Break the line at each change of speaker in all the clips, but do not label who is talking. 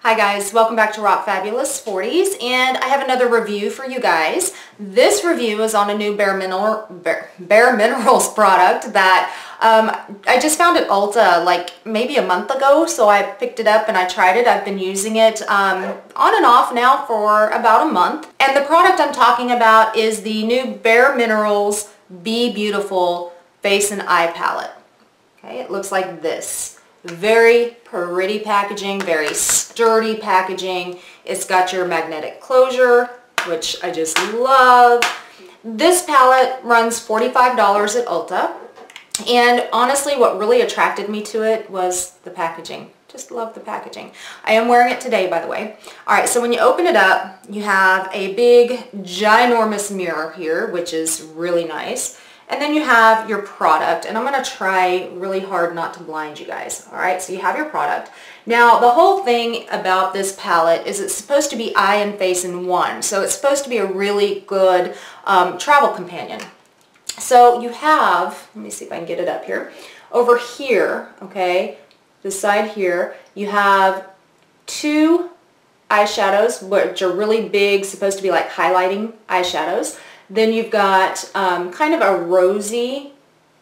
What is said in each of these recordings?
Hi guys, welcome back to Rock Fabulous 40s, and I have another review for you guys. This review is on a new Bare Minerals product that I just found at Ulta like maybe a month ago, so I picked it up and I tried it. I've been using it on and off now for about a month. And the product I'm talking about is the new Bare Minerals Be Beautiful Face and Eye Palette. Okay, it looks like this. Very pretty packaging, very sturdy packaging. It's got your magnetic closure, which I just love. This palette runs $45 at Ulta. And honestly, what really attracted me to it was the packaging. Just love the packaging. I am wearing it today, by the way. Alright, so when you open it up, you have a big, ginormous mirror here, which is really nice. And then you have your product, and I'm going to try really hard not to blind you guys. Alright, so you have your product. Now, the whole thing about this palette is it's supposed to be eye and face in one. So it's supposed to be a really good travel companion. So you have, let me see if I can get it up here. Over here, okay, this side here, you have two eyeshadows, which are really big, supposed to be like highlighting eyeshadows. Then you've got kind of a rosy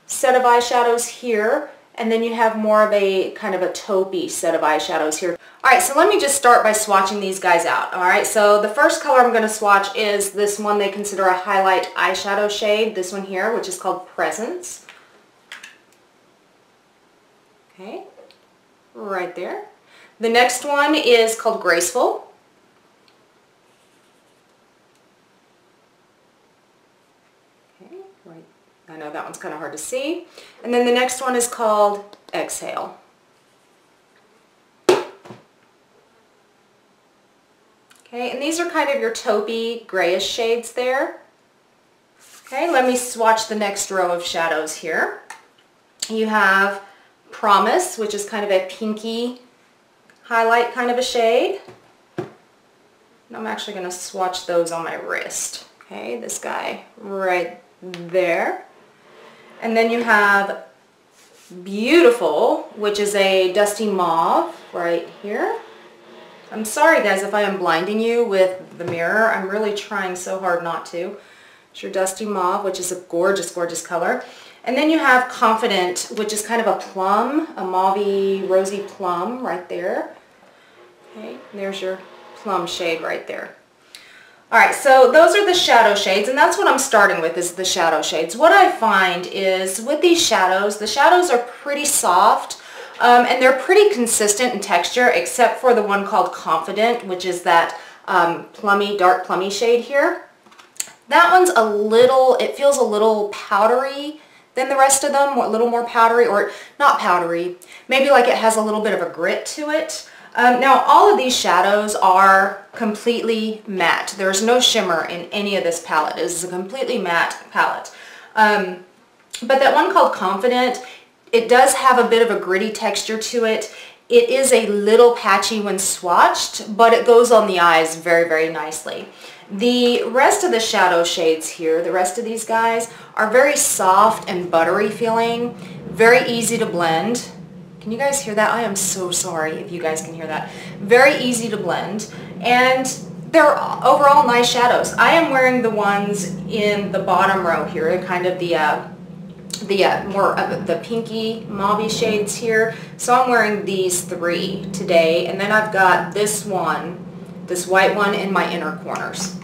set of eyeshadows here, and then you have more of a kind of a taupey set of eyeshadows here. Alright, so let me just start by swatching these guys out. Alright, so the first color I'm going to swatch is this one they consider a highlight eyeshadow shade, this one here, which is called Presence. Okay, right there. The next one is called Graceful. Right. I know that one's kind of hard to see. And then the next one is called Exhale. Okay, and these are kind of your taupey, grayish shades there. Okay, let me swatch the next row of shadows here. You have Promise, which is kind of a pinky highlight kind of a shade. And I'm actually going to swatch those on my wrist. Okay, this guy right there. And then you have Beautiful, which is a dusty mauve right here. I'm sorry guys if I am blinding you with the mirror. I'm really trying so hard not to. It's your dusty mauve, which is a gorgeous, gorgeous color. And then you have Confident, which is kind of a plum, a mauvey, rosy plum right there. Okay, and there's your plum shade right there. Alright, so those are the shadow shades, and that's what I'm starting with, is the shadow shades. What I find is with these shadows, the shadows are pretty soft, and they're pretty consistent in texture, except for the one called Confident, which is that plummy, dark plummy shade here. That one's a little, it feels a little powdery than the rest of them, a little more powdery, or not powdery, maybe like it has a little bit of a grit to it. Now, all of these shadows are completely matte. There's no shimmer in any of this palette. This is a completely matte palette. But that one called Confident, it does have a bit of a gritty texture to it. It is a little patchy when swatched, but it goes on the eyes very, very nicely. The rest of the shadow shades here, the rest of these guys, are very soft and buttery feeling, very easy to blend. Can you guys hear that? I am so sorry if you guys can hear that. Very easy to blend, and they're overall nice shadows. I am wearing the ones in the bottom row here, kind of the more of the pinky mauve shades here. So I'm wearing these three today, and then I've got this one, this white one in my inner corners.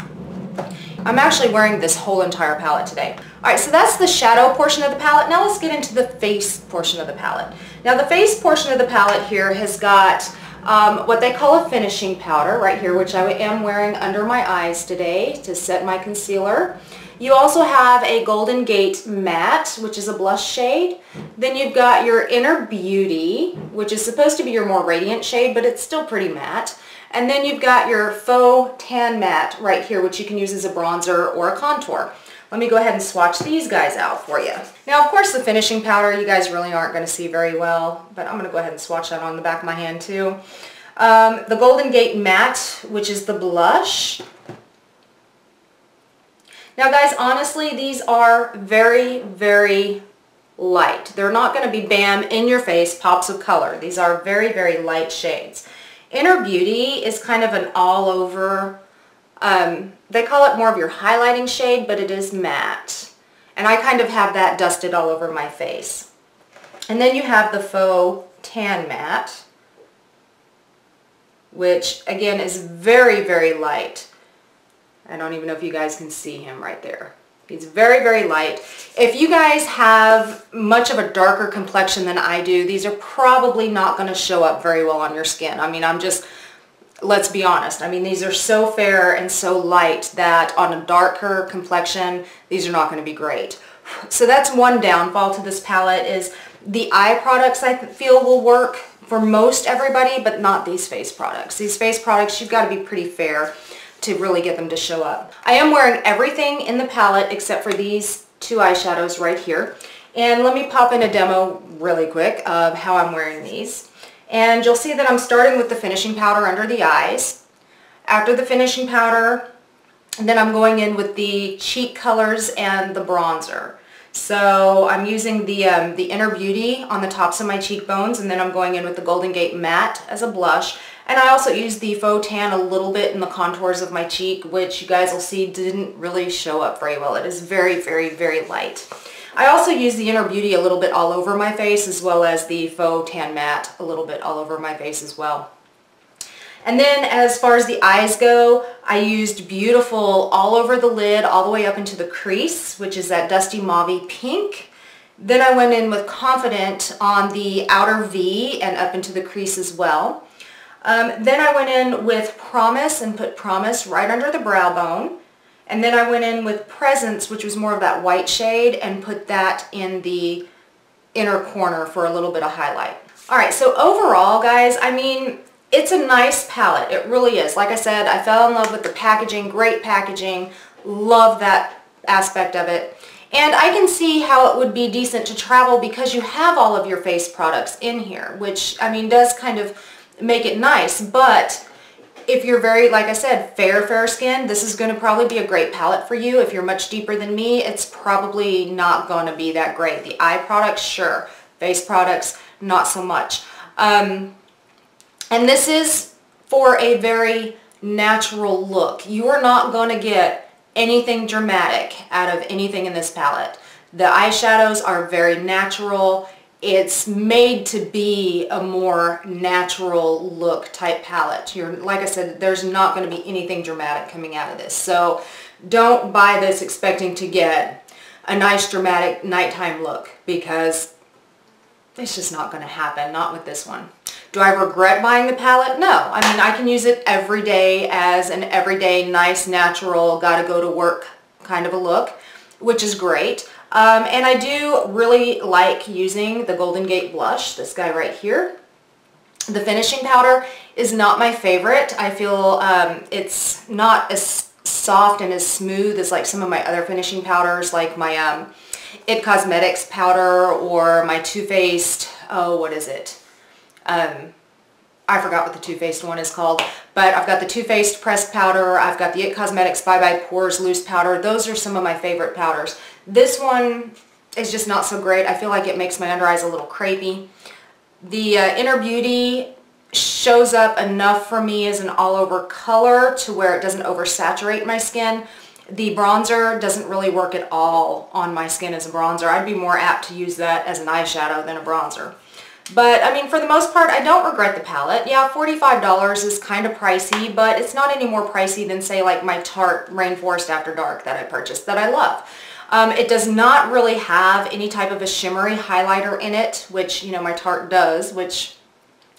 I'm actually wearing this whole entire palette today. Alright, so that's the shadow portion of the palette. Now let's get into the face portion of the palette. Now the face portion of the palette here has got what they call a finishing powder right here, which I am wearing under my eyes today to set my concealer. You also have a Golden Gate Matte, which is a blush shade. Then you've got your Inner Beauty, which is supposed to be your more radiant shade, but it's still pretty matte. And then you've got your Faux Tan Matte right here, which you can use as a bronzer or a contour. Let me go ahead and swatch these guys out for you. Now, of course, the finishing powder, you guys really aren't going to see very well, but I'm going to go ahead and swatch that on the back of my hand too. The Golden Gate Matte, which is the blush. Now, guys, honestly, these are very, very light. They're not going to be bam, in your face, pops of color. These are very, very light shades. Inner Beauty is kind of an all over, they call it more of your highlighting shade, but it is matte. And I kind of have that dusted all over my face. And then you have the Faux Tan Matte, which again is very, very light. I don't even know if you guys can see him right there. He's very, very light. If you guys have much of a darker complexion than I do, these are probably not going to show up very well on your skin. I mean, let's be honest. I mean, these are so fair and so light that on a darker complexion, these are not going to be great. So that's one downfall to this palette, is the eye products I feel will work for most everybody, but not these face products. These face products, you've got to be pretty fair to really get them to show up. I am wearing everything in the palette except for these two eyeshadows right here. And let me pop in a demo really quick of how I'm wearing these. And you'll see that I'm starting with the finishing powder under the eyes. After the finishing powder, then I'm going in with the cheek colors and the bronzer. So I'm using the Inner Beauty on the tops of my cheekbones, and then I'm going in with the Golden Gate Matte as a blush. And I also use the Faux Tan a little bit in the contours of my cheek, which you guys will see didn't really show up very well. It is very, very, very light. I also use the Inner Beauty a little bit all over my face, as well as the Faux Tan Matte a little bit all over my face as well. And then as far as the eyes go, I used Beautiful all over the lid, all the way up into the crease, which is that dusty mauve pink. Then I went in with Confident on the outer V and up into the crease as well. Then I went in with Promise and put Promise right under the brow bone. And then I went in with Presence, which was more of that white shade, and put that in the inner corner for a little bit of highlight. Alright, so overall, guys, I mean, it's a nice palette. It really is. Like I said, I fell in love with the packaging. Great packaging. Love that aspect of it. And I can see how it would be decent to travel because you have all of your face products in here, which, I mean, does kind of make it nice. But if you're very, like I said, fair skin, this is going to probably be a great palette for you. If you're much deeper than me, it's probably not going to be that great. The eye products, sure. Face products, not so much. And this is for a very natural look. You are not going to get anything dramatic out of anything in this palette. The eyeshadows are very natural. It's made to be a more natural look type palette. Like I said, there's not going to be anything dramatic coming out of this. So don't buy this expecting to get a nice dramatic nighttime look, because it's just not going to happen. Not with this one. Do I regret buying the palette? No. I mean, I can use it every day as an everyday, nice, natural, gotta go to work kind of a look, which is great. And I do really like using the Golden Gate blush, this guy right here. The finishing powder is not my favorite. I feel it's not as soft and as smooth as like some of my other finishing powders, like my It Cosmetics powder or my Too Faced, oh, what is it? I forgot what the Too Faced one is called, but I've got the Too Faced pressed powder, I've got the It Cosmetics Bye Bye Pores loose powder. Those are some of my favorite powders. This one is just not so great. I feel like it makes my under eyes a little crepey. The Inner Beauty shows up enough for me as an all-over color to where it doesn't oversaturate my skin. The bronzer doesn't really work at all on my skin as a bronzer. I'd be more apt to use that as an eyeshadow than a bronzer. But, I mean, for the most part, I don't regret the palette. Yeah, $45 is kind of pricey, but it's not any more pricey than, say, like my Tarte Rainforest After Dark that I purchased that I love. It does not really have any type of a shimmery highlighter in it, which, you know, my Tarte does, which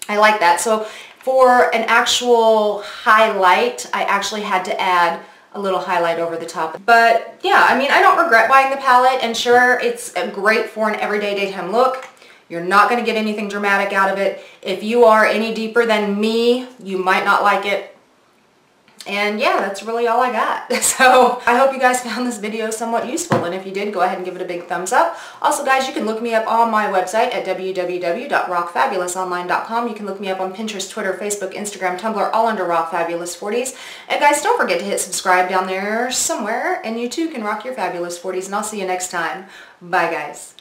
I like that. So for an actual highlight, I actually had to add a little highlight over the top. But, yeah, I mean, I don't regret buying the palette, and sure, it's great for an everyday daytime look. You're not going to get anything dramatic out of it. If you are any deeper than me, you might not like it. And yeah, that's really all I got. So I hope you guys found this video somewhat useful, and if you did, go ahead and give it a big thumbs up. Also, guys, you can look me up on my website at www.rockfabulous.online.com. You can look me up on Pinterest, Twitter, Facebook, Instagram, Tumblr, all under RockFabulous40s. And guys, don't forget to hit subscribe down there somewhere, and you too can rock your fabulous 40s, and I'll see you next time. Bye, guys.